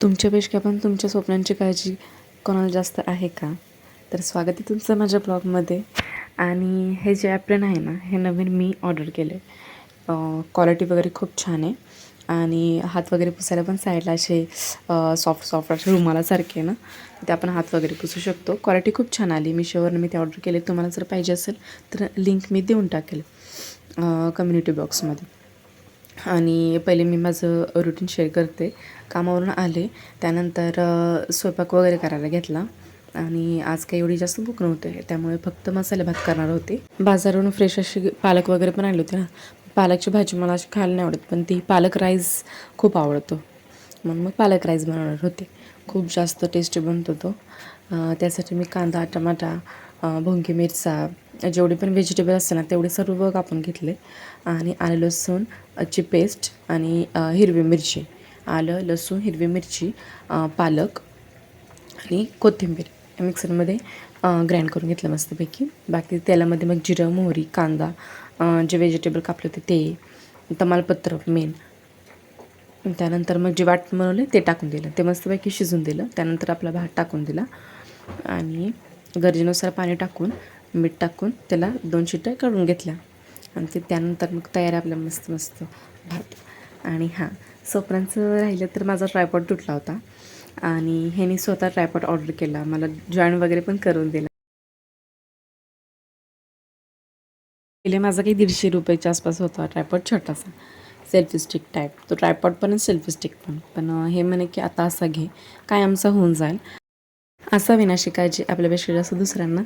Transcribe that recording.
तुमच्यापेक्षा पण तुमच्या स्वप्नांची काळजी कोणाला जास्त आहे का? तर स्वागत आहे तुमचं माझ्या ब्लॉगमध्ये. आणि हे जे ॲप्रन आहे ना, हे नवीन मी ऑर्डर केलं आहे. क्वालिटी वगैरे खूप छान आहे आणि हात वगैरे पुसायला पण साईडला असे सॉफ्ट असे रुमालासारखे ना, ते आपण हात वगैरे पुसू शकतो. क्वालिटी खूप छान आली. मी ते ऑर्डर केले. तुम्हाला जर पाहिजे असेल तर लिंक मी देऊन टाकेल कम्युनिटी बॉक्समध्ये. आणि पहिले मी माझं रुटीन शेअर करते. कामावरून आले त्यानंतर स्वयंपाक वगैरे करायला घेतला आणि आज काही एवढी जास्त भूक नव्हते, त्यामुळे फक्त मसाले भात करणार होते. बाजारून फ्रेश अशी पालक वगैरे पण आणले होते ना. पालकची भाजी मला अशी खायला नाही आवडत, पण ती पालक राईस खूप आवडतो, म्हणून मग पालक राईस बनवणार होते. खूप जास्त टेस्टी बनतो तो. त्यासाठी मी कांदा, टमाटा, भोंगी मिरचा, जेवढे पण व्हेजिटेबल असते ना तेवढे सर्व कापून घेतले आणि आलं लसूण ची पेस्ट आणि हिरवी मिरची, आलं लसूण हिरवी मिरची, पालक आणि कोथिंबीर मिक्सरमध्ये ग्राइंड करून घेतलं मस्तपैकी. बाकी तेलामध्ये मग जिरं, मोहरी, कांदा, जे व्हेजिटेबल कापले होते ते, तमालपत्र मेन. त्यानंतर मग जे वाटण बनवले ते टाकून दिलं, ते मस्तपैकी शिजून दिलं. त्यानंतर आपला भात टाकून दिला आणि गरजेनुसार पाणी टाकून मीठ टाकून त्याला 2 शिट्ट्या काढून घेतल्या आणि त्यानंतर मग तयार आपला मस्त मस्त भात. आणि हां, स्वप्नांचं राहिलं तर माझा ट्रायपॉड तुटला होता आणि ह्याने स्वतः ट्रायपॉड ऑर्डर केला, मला जॉईन वगैरे पण करून दिला. पहिले माझा काही 150 रुपयाच्या आसपास होता ट्रायपॉड, छोटासा सेल्फी स्टिक टाईप. तो ट्रायपॉड पण सेल्फी स्टिक पण हे म्हणे की आता असा घे, काय आमचा होऊन जाईल. असा विनाशी काळजी आपल्यापेक्षा जास्त दुसऱ्यांना